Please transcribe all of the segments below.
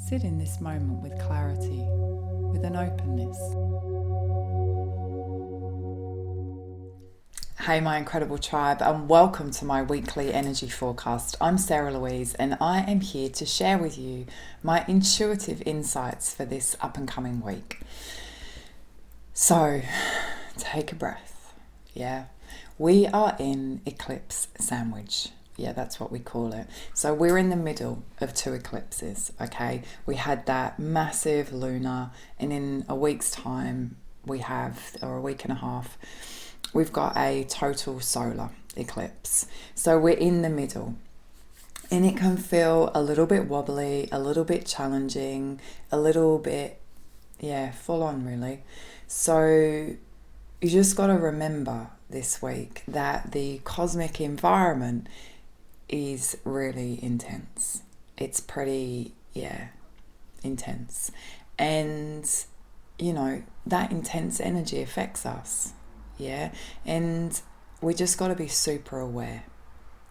Sit in this moment with clarity, with an openness. Hey my incredible tribe, and welcome to my weekly energy forecast. I'm Sarah Louise and I am here to share with you my intuitive insights for this up and coming week. So take a breath. We are in eclipse sandwich. That's what we call it. So we're in the middle of two eclipses, okay? We had that massive lunar, and in a week's time or a week and a half, we've got a total solar eclipse. So we're in the middle, and it can feel a little bit wobbly, a little bit challenging, a little bit, full on really. So you just got to remember this week that the cosmic environment is really intense. It's pretty, intense. And, that intense energy affects us. And we just got to be super aware.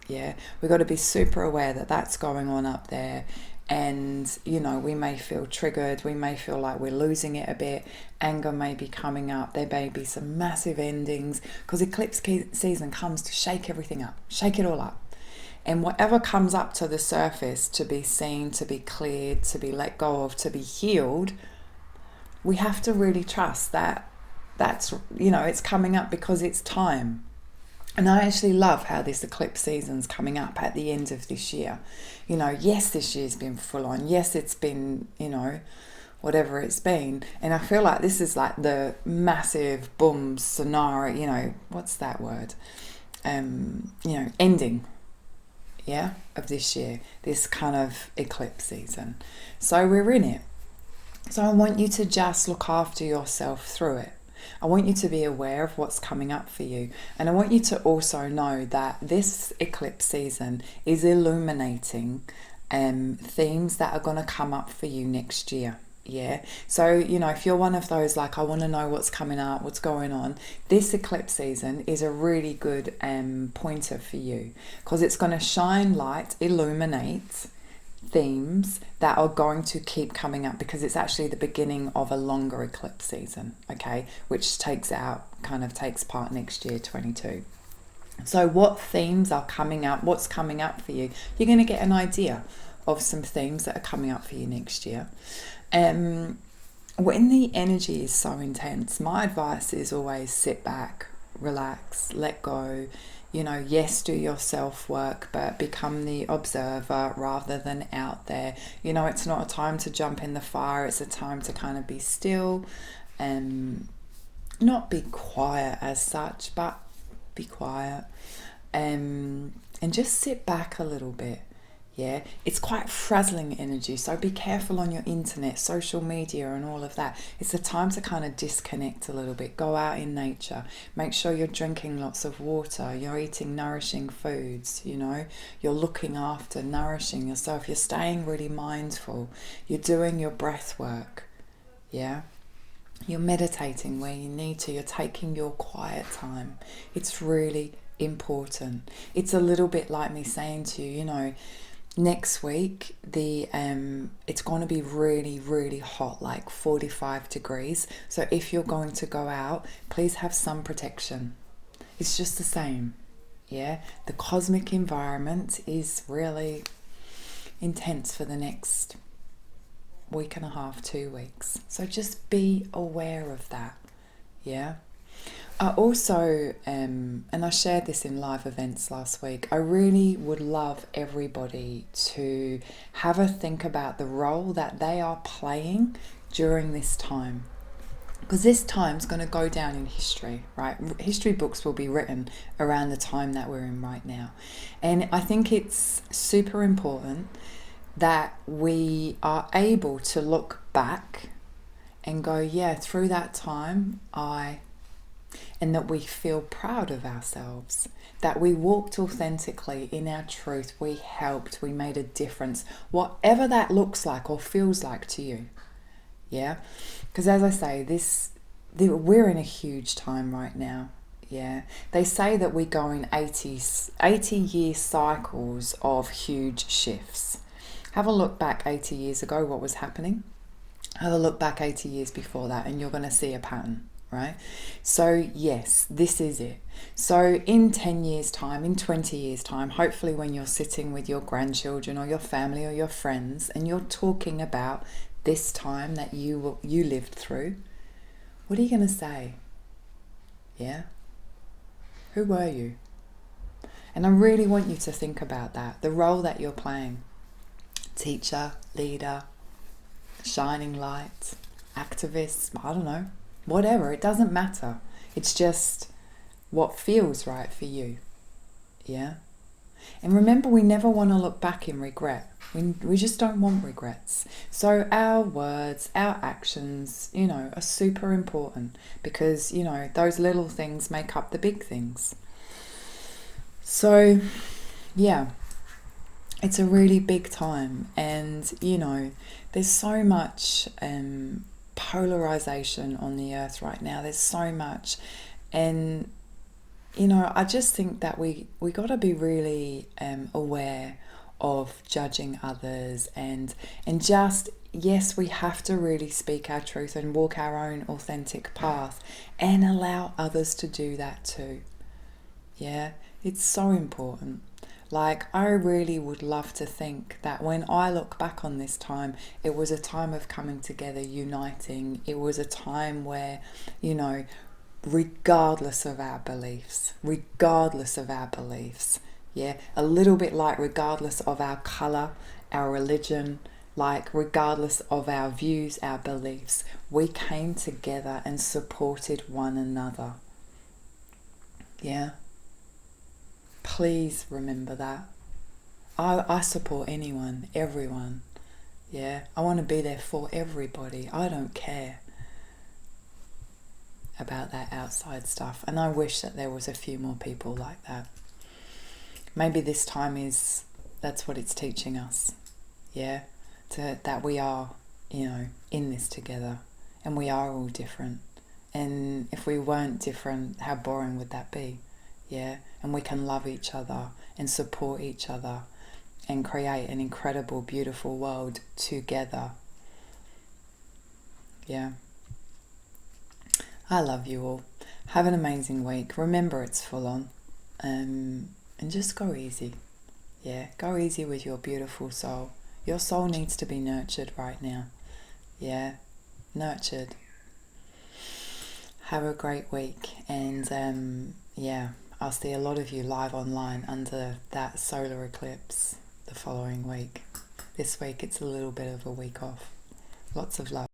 We got to be super aware that that's going on up there. And, we may feel triggered. We may feel like we're losing it a bit. Anger may be coming up. There may be some massive endings, because eclipse season comes to shake everything up, shake it all up. And whatever comes up to the surface to be seen, to be cleared, to be let go of, to be healed, we have to really trust that that's, it's coming up because it's time. And I actually love how this eclipse season's coming up at the end of this year. Yes, this year's been full on. Yes, it's been, whatever it's been. And I feel like this is like the massive boom scenario, what's that word? Ending. Of this year, this kind of eclipse season. So we're in it. So I want you to just look after yourself through it. I want you to be aware of what's coming up for you. And I want you to also know that this eclipse season is illuminating themes that are going to come up for you next year. So, if you're one of those, like, I want to know what's coming up, what's going on, this eclipse season is a really good pointer for you, because it's going to shine light, illuminate themes that are going to keep coming up, because it's actually the beginning of a longer eclipse season, okay, which takes part next year, 22. So what themes are coming up, what's coming up for you? You're going to get an idea of some themes that are coming up for you next year. When the energy is so intense, my advice is always sit back, relax, let go. Yes, do your self-work, but become the observer rather than out there. It's not a time to jump in the fire. It's a time to kind of be still and not be quiet as such, but be quiet and just sit back a little bit. It's quite frazzling energy, so be careful on your internet, social media and all of that. It's a time to kind of disconnect a little bit, go out in nature, make sure you're drinking lots of water, you're eating nourishing foods, you're looking after, nourishing yourself, you're staying really mindful, you're doing your breath work, you're meditating where you need to, you're taking your quiet time. It's really important. It's a little bit like me saying to you, next week, it's going to be really, really hot, like 45 degrees. So if you're going to go out, please have sun protection. It's just the same. The cosmic environment is really intense for the next week and a half, 2 weeks. So just be aware of that. I also, and I shared this in live events last week, I really would love everybody to have a think about the role that they are playing during this time. Because this time's going to go down in history, right? History books will be written around the time that we're in right now. And I think it's super important that we are able to look back and go, through that time, and that we feel proud of ourselves, that we walked authentically in our truth, we helped, we made a difference, whatever that looks like or feels like to you. Because as I say, we're in a huge time right now. They say that we go in 80-year cycles of huge shifts. Have a look back 80 years ago, what was happening. Have a look back 80 years before that, and you're going to see a pattern, right? So yes, this is it. So in 10 years time, in 20 years time, hopefully when you're sitting with your grandchildren or your family or your friends and you're talking about this time that you lived through, what are you going to say? Yeah? Who were you? And I really want you to think about that, the role that you're playing. Teacher, leader, shining light, activist, I don't know, whatever, it doesn't matter. It's just what feels right for you. Yeah? And remember, we never want to look back in regret. We just don't want regrets. So our words, our actions, are super important because, those little things make up the big things. So, yeah, it's a really big time. And, there's so much polarization on the earth right now. There's so much. And I just think that we got to be really aware of judging others and just, yes, we have to really speak our truth and walk our own authentic path and allow others to do that too. Yeah, it's so important. Like, I really would love to think that when I look back on this time, it was a time of coming together, uniting. It was a time where, regardless of our beliefs, yeah, a little bit like regardless of our colour, our religion, like regardless of our views, our beliefs, we came together and supported one another. Yeah. Please remember that. I support anyone, everyone. Yeah. I want to be there for everybody. I don't care about that outside stuff. And I wish that there was a few more people like that. Maybe this time that's what it's teaching us. Yeah. That we are, in this together. And we are all different. And if we weren't different, how boring would that be? Yeah. And we can love each other and support each other and create an incredible, beautiful world together. Yeah. I love you all. Have an amazing week. Remember, it's full on. And just go easy. Yeah, go easy with your beautiful soul. Your soul needs to be nurtured right now. Yeah, nurtured. Have a great week. And yeah, I'll see a lot of you live online under that solar eclipse the following week. This week it's a little bit of a week off. Lots of love.